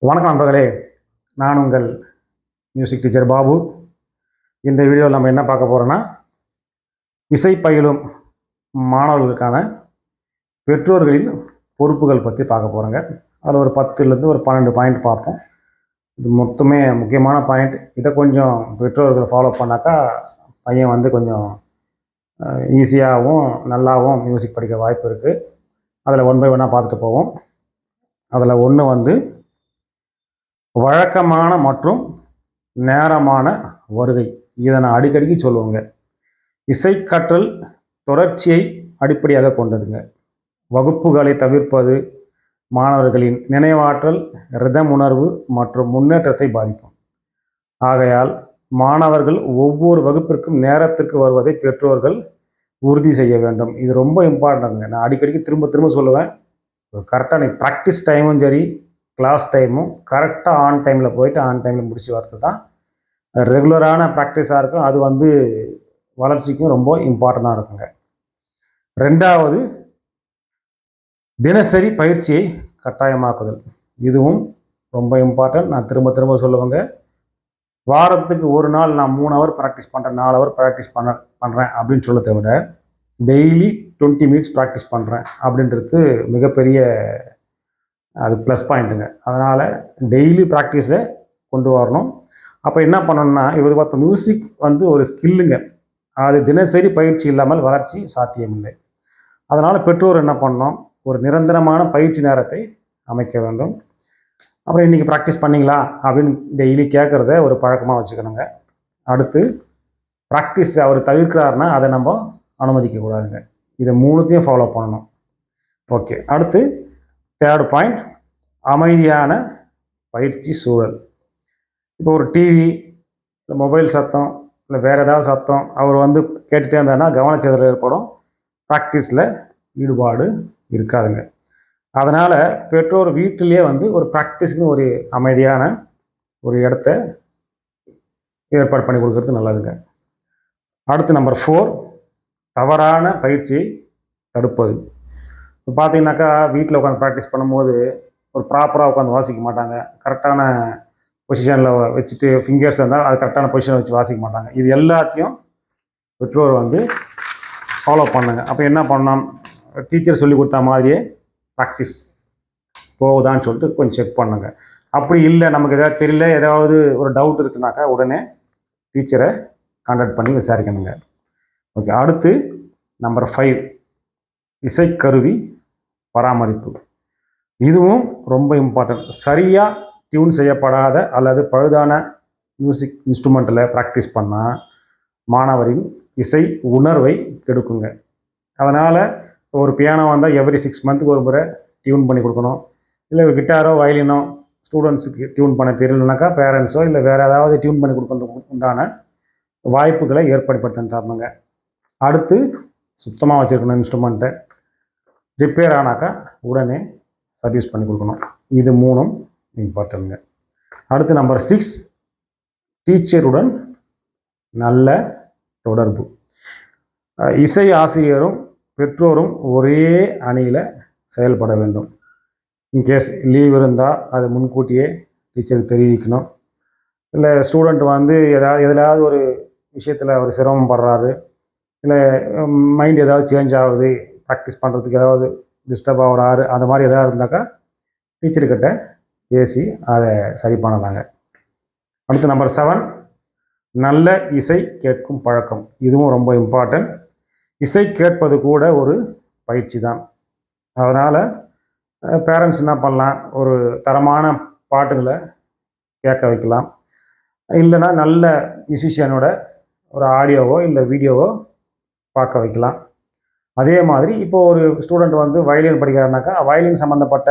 வணக்கம் நண்பர்களே, நான் உங்கள் மியூசிக் டீச்சர் பாபு. இந்த வீடியோவில் நம்ம என்ன பார்க்க போகிறோன்னா, இசை பயிலும் மாணவர்களுக்கான பெற்றோர்களின் பொறுப்புகள் பற்றி பார்க்க போகிறோங்க. அதில் ஒரு 10லேருந்து ஒரு 12 பாயிண்ட் பார்ப்போம். இது மொத்தமே முக்கியமான பாயிண்ட். இதை கொஞ்சம் பெற்றோர்கள் ஃபாலோ பண்ணாக்கா பையன் வந்து கொஞ்சம் ஈஸியாகவும் நல்லாவும் மியூசிக் படிக்க வாய்ப்பு இருக்குது. அதில் ஒன் பை ஒன்னாக பார்த்துட்டு போவோம். அதில் ஒன்று வந்து வழக்கமான மற்றும் நேரமான வருகை. இதை நான் அடிக்கடிக்கு சொல்லுவேங்க. இசை கற்றல் தொடர்ச்சியை அடிப்படையாக கொண்டதுங்க. வகுப்புகளை தவிர்ப்பது மாணவர்களின் நினைவாற்றல், ரிதம் உணர்வு மற்றும் முன்னேற்றத்தை பாதிக்கும். ஆகையால் மாணவர்கள் ஒவ்வொரு வகுப்பிற்கும் நேரத்திற்கு வருவதை பெற்றோர்கள் உறுதி செய்ய வேண்டும். இது ரொம்ப இம்பார்ட்டன்ட்ங்க. நான் அடிக்கடிக்கு திரும்ப திரும்ப சொல்லுவேன். கரெக்டாக நீ ப்ராக்டிஸ் டைமும் சரி, கிளாஸ் டைமும் கரெக்டாக ஆன் டைமில் போயிட்டு ஆன் டைமில் முடிச்சு வரது தான் ரெகுலரான ப்ராக்டிஸாக இருக்கும். அது வந்து வளர்ச்சிக்கும் ரொம்ப இம்பார்ட்டண்ட்டாக இருக்குங்க. ரெண்டாவது, தினசரி பயிற்சியை கட்டாயமாக்குதல். இதுவும் ரொம்ப இம்பார்ட்டன்ட். நான் திரும்ப திரும்ப சொல்லுவேங்க. வாரத்துக்கு ஒரு நாள் நான் 3 ஹவர் ப்ராக்டிஸ் பண்ணுறேன், 4 ஹவர் ப்ராக்டிஸ் பண்ணுறேன் அப்படின்னு சொல்லதை விட டெய்லி 20 மினிட்ஸ் ப்ராக்டிஸ் பண்ணுறேன் அப்படின்றது மிகப்பெரிய அது ப்ளஸ் பாயிண்ட்டுங்க. அதனால் டெய்லி ப்ராக்டிஸை கொண்டு வரணும். அப்போ என்ன பண்ணணும்னா, இவர் பார்த்த மியூசிக் வந்து ஒரு ஸ்கில்லுங்க. அது தினசரி பயிற்சி இல்லாமல் வளர்ச்சி சாத்தியமில்லை. அதனால் பெற்றோர் என்ன பண்ணணும், ஒரு நிரந்தரமான பயிற்சி நேரத்தை அமைக்க வேண்டும். அப்புறம் இன்றைக்கி ப்ராக்டிஸ் பண்ணிங்களா அப்படின்னு டெய்லி கேட்குறத ஒரு பழக்கமாக வச்சுக்கணுங்க. அடுத்து, ப்ராக்டிஸ் அவர் தவிர்க்கிறாருன்னா அதை நம்ம அனுமதிக்கக்கூடாதுங்க. இதை 3த்தையும் ஃபாலோ பண்ணணும். ஓகே. அடுத்து, தேர்ட் பாயிண்ட், அமைதியான பயிற்சி சூழல். இப்போ ஒரு டிவி, இல்லை மொபைல் சத்தம், இல்லை வேறு ஏதாவது சத்தம் அவர் வந்து கேட்டுகிட்டே இருந்தாருன்னா கவனச்சிதறல் ஏற்படும். ப்ராக்டிஸில் ஈடுபாடு இருக்காதுங்க. அதனால் பெற்றோர் வீட்டிலேயே வந்து ஒரு ப்ராக்டிஸ்க்கு ஒரு அமைதியான ஒரு இடத்த ஏற்பாடு பண்ணி கொடுக்கறது நல்லதுங்க. அடுத்து நம்பர் 4, தவறான பயிற்சியை தடுப்பது. இப்போ பார்த்தீங்கன்னாக்கா வீட்டில் உட்காந்து ப்ராக்டிஸ் பண்ணும்போது ஒரு ப்ராப்பராக உட்காந்து வாசிக்க மாட்டாங்க. கரெக்டான பொசிஷனில் வச்சுட்டு ஃபிங்கர்ஸ் இருந்தால் அது கரெக்டான பொசிஷனில் வச்சு வாசிக்க மாட்டாங்க. இது எல்லாத்தையும் பெற்றோர் வந்து ஃபாலோ பண்ணுங்க. அப்போ என்ன பண்ணலாம், டீச்சர் சொல்லி கொடுத்த மாதிரியே ப்ராக்டிஸ் போகுதான்னு சொல்லிட்டு கொஞ்சம் செக் பண்ணுங்க. அப்படி இல்லை, நமக்கு எதாவது தெரியல, ஏதாவது ஒரு டவுட் இருக்குனாக்கா உடனே டீச்சரை கான்டாக்ட் பண்ணி விசாரிக்கணுங்க. ஓகே. அடுத்து நம்பர் 5, இசைக்கருவி பராமரிப்பு. இதுவும் ரொம்ப இம்பார்ட்டன்ட். சரியாக டியூன் செய்யப்படாத அல்லது பழுதான மியூசிக் இன்ஸ்ட்ருமெண்ட்டில் ப்ராக்டிஸ் பண்ணால் மாணவரின் இசை உணர்வை கெடுக்குங்க. அதனால் ஒரு பியானோ வந்தால் எவ்ரி 6 மந்த்துக்கு ஒரு முறை டியூன் பண்ணி கொடுக்கணும். இல்லை ஒரு கிட்டாரோ வயலினோ ஸ்டூடெண்ட்ஸுக்கு டியூன் பண்ண தெரியலனாக்கா பேரண்ட்ஸோ இல்லை வேறு ஏதாவது டியூன் பண்ணி கொடுக்கறதுக்கு உண்டான வாய்ப்புகளை ஏற்படுத்தி தரணுங்க. அடுத்து, சுத்தமாக வச்சுருக்கணும் இன்ஸ்ட்ருமெண்ட்டை. ரிப்பேர் ஆனாக்கா உடனே சர்வீஸ் பண்ணி கொடுக்கணும். இது 3ம் இம்பார்ட்டன்ட்ங்க. அடுத்து நம்பர் 6, டீச்சருடன் நல்ல தொடர்பு. இசை ஆசிரியரும் பெற்றோரும் ஒரே அணியில் செயல்பட வேண்டும். இன்கேஸ் லீவ் இருந்தால் அதை முன்கூட்டியே டீச்சருக்கு தெரிவிக்கணும். இல்லை ஸ்டூடெண்ட் வந்து எதாவது ஒரு விஷயத்தில் அவர் சிரமப்படுறாரு, இல்லை மைண்ட் ஏதாவது சேஞ்ச் ஆகுது, ப்ராக்டிஸ் பண்ணுறதுக்கு ஏதாவது டிஸ்டர்ப் ஆகிறாரு, அந்த மாதிரி எதாவது இருந்தாக்கா டீச்சர்கிட்ட பேசி அதை சரி பண்ணலாங்க. அடுத்து நம்பர் 7, நல்ல இசை கேட்கும் பழக்கம். இதுவும் ரொம்ப இம்பார்ட்டன்ட். இசை கேட்பது கூட ஒரு பயிற்சி தான். அதனால் பேரண்ட்ஸ் என்ன பண்ணலாம், ஒரு தரமான பாட்டுகளை கேட்க வைக்கலாம். இல்லைன்னா நல்ல மியூசிஷியனோட ஒரு ஆடியோவோ இல்லை வீடியோவோ பார்க்க வைக்கலாம். அதே மாதிரி இப்போது ஒரு ஸ்டூடெண்ட் வந்து வயலின் படிக்கிறாருனாக்கா வயலின் சம்மந்தப்பட்ட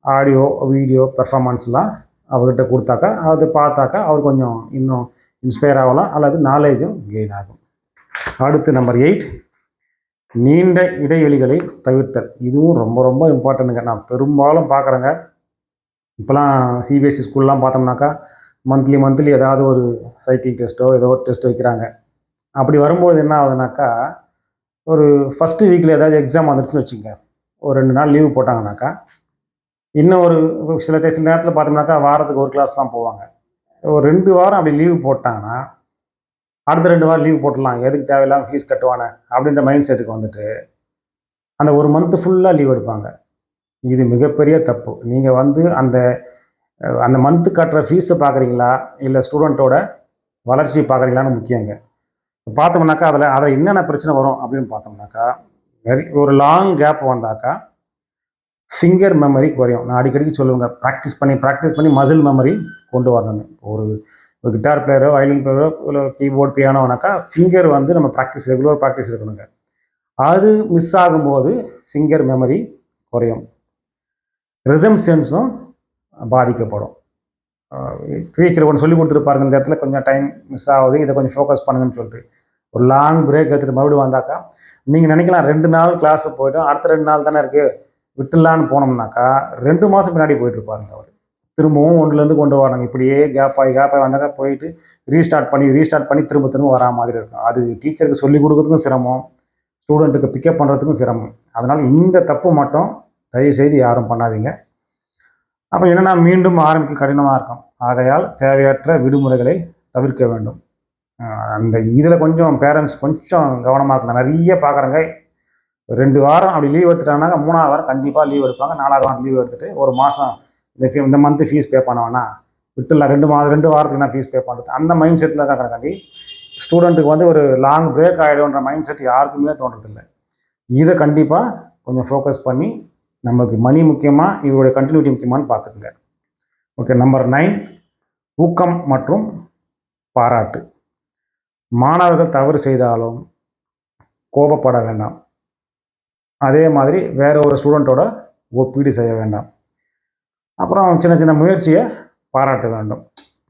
ஆடியோ வீடியோ பெர்ஃபார்மன்ஸ்லாம் அவர்கிட்ட கொடுத்தாக்கா அது பார்த்தாக்கா அவர் கொஞ்சம் இன்னும் இன்ஸ்பயர் ஆகலாம், அல்லது நாலேஜும் கெயின் ஆகும். அடுத்து நம்பர் 8, நீண்ட இடைவெளிகளை தவிர்த்தல். இதுவும் ரொம்ப ரொம்ப இம்பார்ட்டன்ட்டுங்க. நான் பெரும்பாலும் பார்க்குறேங்க. இப்போலாம் சிபிஎஸ்சி ஸ்கூல்லாம் பார்த்தோம்னாக்கா மந்த்லி ஏதாவது ஒரு சைக்கிள் டெஸ்ட்டோ ஏதோ ஒரு டெஸ்ட் வைக்கிறாங்க. அப்படி வரும்போது என்ன ஆகுதுனாக்கா, ஒரு ஃபஸ்ட்டு வீக்கில் ஏதாவது எக்ஸாம் வந்துடுச்சுன்னு வச்சுக்கோங்க, ஒரு 2 நாள் லீவு போட்டாங்கனாக்கா இன்னும் ஒரு சில நேரத்தில் பார்த்தோம்னாக்கா வாரத்துக்கு ஒரு கிளாஸ் தான் போவாங்க. ஒரு 2 வாரம் அப்படி லீவ் போட்டாங்கன்னா, அடுத்த 2 வாரம் லீவ் போட்டுடலாம். எதுக்கு தேவையில்லாம ஃபீஸ் கட்டுவானே அப்படின்ற மைண்ட் செட்டுக்கு வந்துட்டு, அந்த 1 மந்த் ஃபுல்லா லீவ் எடுப்பாங்க. இது மிகப்பெரிய தப்பு. நீங்க வந்து அந்த மந்த் கட்டுற ஃபீஸ பார்க்குறீங்களா? இல்ல ஸ்டூடெண்ட்டோட வளர்ச்சிய பார்க்குறீங்களான்னு முக்கியங்க. பார்த்தோம்னாக்கா, அதில என்னென்ன பிரச்சனை வரும் அப்படின்னு பார்த்தோம்னாக்கா, ஒரு லாங் கேப் வந்தாக்கா, ஃபிங்கர் மெமரி குறையும். நான் அடிக்கடிக்கு சொல்லுவேங்க, ப்ராக்டிஸ் பண்ணி மசில் மெமரி கொண்டு வரணும்னு. ஒரு ஒரு கிட்டார் பிளேயரோ, வயலின் பிளேயரோ, இல்லை கீபோர்ட், பியானோனாக்கா ஃபிங்கர் வந்து நம்ம ரெகுலர் ப்ராக்டிஸ் இருக்கணுங்க. அது மிஸ் ஆகும்போது ஃபிங்கர் மெமரி குறையும். ரிதம் சென்ஸும் பாதிக்கப்படும். டீச்சர் ஒன்று சொல்லி கொடுத்துருப்பாருங்க, இந்த இடத்துல கொஞ்சம் டைம் மிஸ் ஆகுது, இதை கொஞ்சம் ஃபோக்கஸ் பண்ணுங்கன்னு சொல்லிட்டு. ஒரு லாங் பிரேக் எடுத்துகிட்டு மறுபடியும் வந்தாக்கா, நீங்கள் நினைக்கலாம் 2 நாள் கிளாஸுக்கு போய்ட்டோம், அடுத்த 2 நாள் தானே இருக்குது, விட்டுலான்னு போனோம்னாக்கா 2 மாதம் பின்னாடி போயிட்டு இருப்பாருங்க அவர். திரும்பவும் ஒன்றுலேருந்து கொண்டு வரணும். இப்படியே கேப் ஆகி வந்தாக்கா போயிட்டு ரீஸ்டார்ட் பண்ணி திரும்ப வரா மாதிரி இருக்கும். அது டீச்சருக்கு சொல்லிக் கொடுக்குறதுக்கும் சிரமம், ஸ்டூடெண்ட்டுக்கு பிக்கப் பண்ணுறதுக்கும் சிரமம். அதனால் இந்த தப்பு மட்டும் தயவுசெய்து யாரும் பண்ணாதீங்க. அப்போ என்னென்னா மீண்டும் ஆரம்பிக்க கடினமாக இருக்கும். ஆகையால் தேவையற்ற விடுமுறைகளை தவிர்க்க வேண்டும். அந்த இதில் கொஞ்சம் பேரண்ட்ஸ் கொஞ்சம் கவனமாக இருக்கணும். நிறைய பார்க்குறேங்க, 2 வாரம் அப்படி லீவ் எடுத்துட்டாங்கன்னாக்கா 3ஆவது வாரம் கண்டிப்பாக லீவ் எடுப்பாங்க. 4ஆவது வாரம் லீவ் எடுத்துகிட்டு ஒரு மாதம் இந்த மந்த்து ஃபீஸ் பே பண்ண வேணாம், விட்டுலாம் 2 வாரத்துக்கு நான் ஃபீஸ் பே பண்ணுறது, அந்த மைண்ட் செட்டில் இருக்கிறக்காண்டி ஸ்டூடெண்ட்டுக்கு வந்து ஒரு லாங் பிரேக் ஆகிடும்ன்ற மைண்ட் செட் யாருக்குமே தோன்றதில்லை. இதை கண்டிப்பாக கொஞ்சம் ஃபோக்கஸ் பண்ணி நமக்கு மணி முக்கியமாக, இவருடைய கண்டினியூட்டி முக்கியமானு பார்த்துக்குங்க. ஓகே. நம்பர் 9, ஊக்கம் மற்றும் பாராட்டு. மாணவர்கள் தவறு செய்தாலும் கோபப்பட வேண்டாம். அதே மாதிரி வேற ஒரு ஸ்டூடெண்ட்டோட ஒப்பீடு செய்ய வேண்டாம். அப்புறம் சின்ன சின்ன முயற்சியை பாராட்ட வேண்டும்.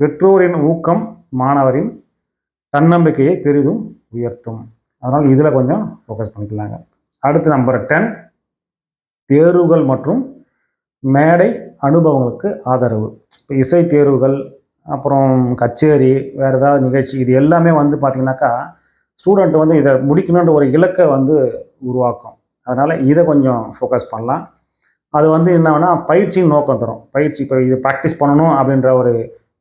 பெற்றோரின் ஊக்கம் மாணவரின் தன்னம்பிக்கையை பெரிதும் உயர்த்தும். அதனால் இதில் கொஞ்சம் ஃபோக்கஸ் பண்ணிக்கலாங்க. அடுத்து நம்பர் 10, தேர்வுகள் மற்றும் மேடை அனுபவங்களுக்கு ஆதரவு. இப்போ இசை தேர்வுகள், அப்புறம் கச்சேரி, வேறு ஏதாவது நிகழ்ச்சி, இது எல்லாமே வந்து பார்த்திங்கனாக்கா ஸ்டூடெண்ட் வந்து இதை முடிக்கணுன்ற ஒரு இலக்கை வந்து உருவாக்கும். அதனால் இதை கொஞ்சம் ஃபோக்கஸ் பண்ணலாம். அது வந்து என்னன்னா பயிற்சியின் நோக்கம் தரும். பயிற்சி இப்போ இது ப்ராக்டிஸ் பண்ணணும் அப்படின்ற ஒரு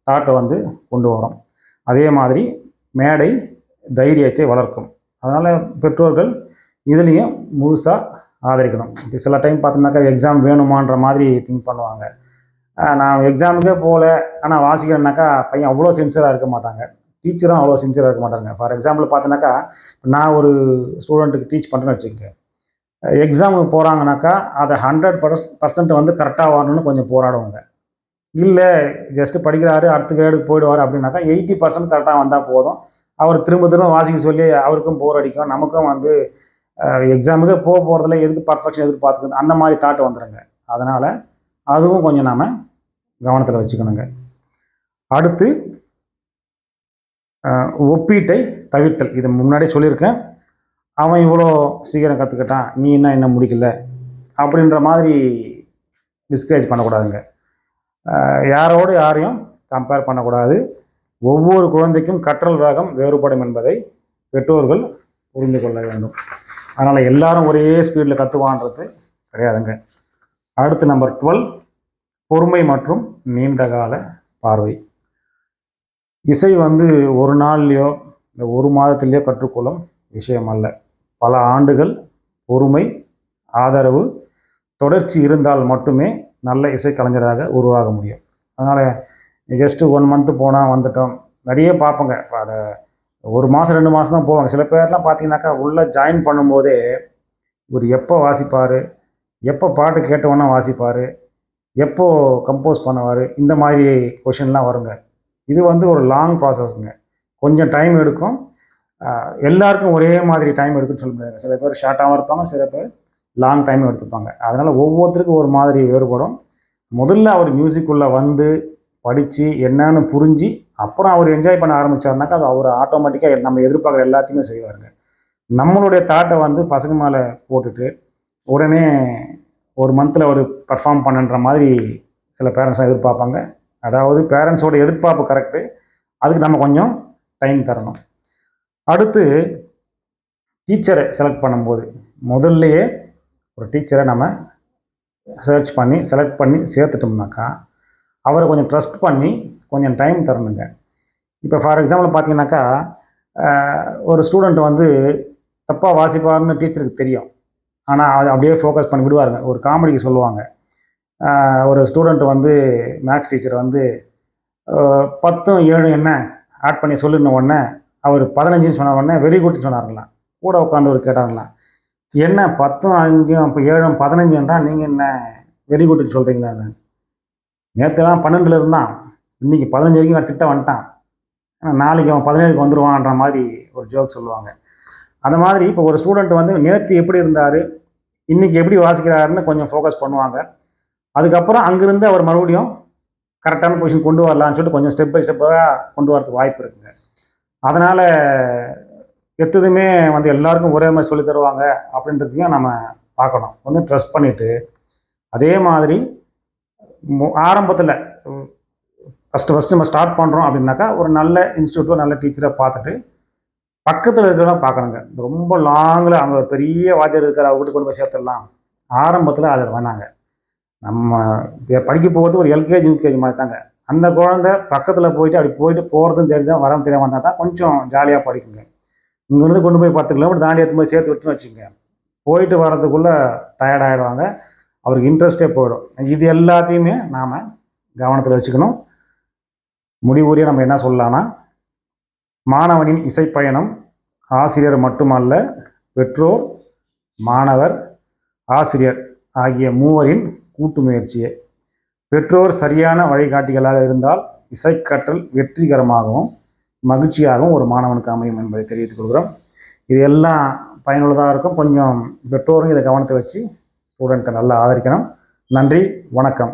தாட்டை வந்து கொண்டு வரும். அதே மாதிரி மேடை தைரியத்தை வளர்க்கும். அதனால் பெற்றோர்கள் இதுலேயும் முழுசாக ஆதரிக்கணும். இப்போ சில டைம் பார்த்தோம்னாக்கா எக்ஸாம் வேணுமான்ற மாதிரி திங்க் பண்ணுவாங்க. நான் எக்ஸாமுக்கே போகல, ஆனால் வாசிக்கிறேன்னாக்கா பையன் அவ்வளோ சின்சியராக இருக்க மாட்டாங்க. டீச்சரும் அவ்வளோ சின்சியராக இருக்க மாட்டாங்க. ஃபார் எக்ஸாம்பிள் பார்த்தோன்னாக்கா, நான் ஒரு ஸ்டூடெண்ட்டுக்கு டீச் பண்ணுறேன்னு வச்சுக்கோங்க. எக்ஸாமுக்கு போகிறாங்கனாக்கா அதை 100% வந்து கரெக்டாக வரணும்னு கொஞ்சம் போராடுவாங்க. இல்லை ஜஸ்ட்டு படிக்கிறாரு, அடுத்த கிரேடுக்கு போயிடுவார் அப்படின்னாக்கா 80% கரெக்டாக வந்தால் போதும். அவர் திரும்ப வாசிக்க சொல்லி அவருக்கும் போர் அடிக்கும், நமக்கும் வந்து எக்ஸாமுக்கே போகிறதில்ல, எதுக்கு பர்ஃபெக்ஷன் எதிர்பார்த்துக்குது, அந்த மாதிரி தாட் வந்துடுங்க. அதனால் அதுவும் கொஞ்சம் நாம் கவனத்தில் வச்சுக்கணுங்க. அடுத்து ஒப்பீட்டை தவிர்த்தல். இதை முன்னாடியே சொல்லியிருக்கேன். அவன் இவ்வளோ சீக்கிரம் கற்றுக்கிட்டான், நீ என்ன முடிக்கல அப்படின்ற மாதிரி டிஸ்கரேஜ் பண்ணக்கூடாதுங்க. யாரையும் கம்பேர் பண்ணக்கூடாது. ஒவ்வொரு குழந்தைக்கும் கற்றல் வேகம் வேறுபடும் என்பதை பெற்றோர்கள் புரிந்து கொள்ள வேண்டும். அதனால் எல்லாரும் ஒரே ஸ்பீடில் கற்றுவான்றது கிடையாதுங்க. அடுத்து நம்பர் 12, பொறுமை மற்றும் நீண்டகால பார்வை. இசை வந்து ஒரு நாள்லையோ இல்லை ஒரு மாதத்திலேயோ கற்றுக்கொள்ளும் விஷயம் அல்ல. பல ஆண்டுகள் பொறுமை, ஆதரவு, தொடர்ச்சி இருந்தால் மட்டுமே நல்ல இசைக்கலைஞராக உருவாக முடியும். அதனால் ஜஸ்ட்டு 1 மந்த்து போனால் வந்துட்டோம், நிறைய பார்ப்போங்க. இப்போ அதை 1 மாதம் 2 மாதம் தான் போவாங்க. சில பேர்லாம் பார்த்தீங்கன்னாக்கா உள்ளே ஜாயின் பண்ணும்போதே இவர் எப்போ வாசிப்பார், எப்போ பாட்டு கேட்டவொன்னே வாசிப்பார், எப்போ கம்போஸ் பண்ணுவார், இந்த மாதிரி கொஷின்லாம் வருங்க. இது வந்து ஒரு லாங் ப்ராசஸ்ங்க. கொஞ்சம் டைம் எடுக்கும். எல்லாருக்கும் ஒரே மாதிரி டைம் எடுக்குன்னு சொல்ல முடியாது. சில பேர் ஷார்ட்டாகவும் இருப்பாங்க, சில பேர் லாங் டைம் எடுத்துப்பாங்க. அதனால் ஒவ்வொருத்தருக்கும் ஒரு மாதிரி வேறுபடும். முதல்ல அவர் மியூசிக்குள்ளே வந்து படித்து என்னன்னு புரிஞ்சு அப்புறம் அவர் என்ஜாய் பண்ண ஆரம்பித்தாருனாக்கா அது அவர் ஆட்டோமேட்டிக்காக நம்ம எதிர்பார்க்குற எல்லாத்தையுமே செய்வாருங்க. நம்மளுடைய தாட்டை வந்து பசங்க மேலே போட்டுட்டு உடனே ஒரு மந்தில் ஒரு பர்ஃபார்ம் பண்ணுன்ற மாதிரி சில பேரண்ட்ஸ்லாம் எதிர்பார்ப்பாங்க. அதாவது பேரண்ட்ஸோட எதிர்பார்ப்பு கரெக்டு, அதுக்கு நம்ம கொஞ்சம் டைம் தரணும். அடுத்து டீச்சரை செலக்ட் பண்ணும்போது முதல்லையே ஒரு டீச்சரை நம்ம சர்ச் பண்ணி செலக்ட் பண்ணி சேர்த்துட்டோம்னாக்கா அவரை கொஞ்சம் ட்ரஸ்ட் பண்ணி கொஞ்சம் டைம் தரணுங்க. இப்போ ஃபார் எக்ஸாம்பிள் பார்த்தீங்கன்னாக்கா ஒரு ஸ்டூடெண்ட் வந்து தப்பாக வாசிப்பார்னு டீச்சருக்கு தெரியும். ஆனால் அது அப்படியே ஃபோக்கஸ் பண்ணி விடுவாருங்க. ஒரு காமெடிக்கு சொல்லுவாங்க, ஒரு ஸ்டூடெண்ட் வந்து மேக்ஸ் டீச்சர் வந்து 10ம் 7 என்ன ஆட் பண்ணி சொல்லின உடனே அவர் 15ன்னு சொன்ன உடனே வெரி குட்னு சொன்னாருங்களாம். கூட உட்காந்து ஒரு கேட்டாங்களாம், என்ன 10ம் 5ம் இப்போ 7ம் 15ன்றா நீங்கள் என்ன வெரி குட்னு சொல்கிறீங்களா? நேற்றுலாம் 12ல் இருந்தான், இன்றைக்கி 15 வரைக்கும் நான் கிட்ட வந்துட்டான், நாளைக்கு அவன் 17க்கு வந்துடுவான்ற மாதிரி ஒரு ஜோக் சொல்லுவாங்க. அந்த மாதிரி இப்போ ஒரு ஸ்டூடெண்ட் வந்து நேற்று எப்படி இருந்தார், இன்றைக்கி எப்படி வாசிக்கிறாருன்னு கொஞ்சம் ஃபோக்கஸ் பண்ணுவாங்க. அதுக்கப்புறம் அங்கேருந்து அவர் மறுபடியும் கரெக்டான பொசிஷன் கொண்டு வரலான்னு சொல்லிட்டு கொஞ்சம் ஸ்டெப் பை ஸ்டெப்பாக கொண்டு வரதுக்கு வாய்ப்பு இருக்குங்க. அதனால் எத்ததுமே வந்து எல்லாருக்கும் ஒரே மாதிரி சொல்லி தருவாங்க அப்படின்றதையும் நம்ம பார்க்கணும். ஒன்று ட்ரஸ்ட் பண்ணிவிட்டு, அதே மாதிரி ஆரம்பத்தில் ஃபஸ்ட்டு நம்ம ஸ்டார்ட் பண்ணுறோம் அப்படின்னாக்கா ஒரு நல்ல இன்ஸ்டியூட்டோ நல்ல டீச்சரை பார்த்துட்டு பக்கத்தில் இருக்கிறதான் பார்க்கணுங்க. ரொம்ப லாங்கில் அங்கே ஒரு பெரிய வாத்தியார் இருக்கிற வீட்டுக்கு கொண்டு போய் சேர்த்துடலாம் ஆரம்பத்தில் அதை வேணாங்க. நம்ம படிக்க போகிறது ஒரு எல்கேஜி யூகேஜி மாதிரி தாங்க. அந்த குழந்தை பக்கத்தில் போயிட்டு அப்படி போயிட்டு போகிறதும் தெரிஞ்சால் வரம் தெரியாமல் வந்தால் தான் கொஞ்சம் ஜாலியாக படிக்குங்க. இங்கேருந்து கொண்டு போய் 10 கிலோமீட்டர் தாண்டி எடுத்து போய் சேர்த்து விட்டுன்னு வச்சுக்கோங்க, போயிட்டு வர்றதுக்குள்ளே டயர்ட் ஆகிடுவாங்க, அவருக்கு இன்ட்ரெஸ்ட்டே போயிடும். இது எல்லாத்தையுமே நாம் கவனத்தில் வச்சுக்கணும். முடிவுரையாக நம்ம என்ன சொல்லலாம்னா, மாணவனின் இசைப்பயணம் ஆசிரியர் மட்டுமல்ல, பெற்றோர், மாணவர், ஆசிரியர் ஆகிய மூவரின் கூட்டு முயற்சியே. பெற்றோர் சரியான வழிகாட்டிகளாக இருந்தால் இசைக்கற்றல் வெற்றிகரமாகவும் மகிழ்ச்சியாகவும் ஒரு மாணவனுக்கு அமையும் என்பதை தெரிவித்துக் கொள்கிறோம். இது எல்லாம் பயனுள்ளதாக இருக்கும். கொஞ்சம் பெற்றோரும் இதை கவனத்தை வச்சு ஸ்டூடெண்ட்டை நல்லா ஆதரிக்கணும். நன்றி, வணக்கம்.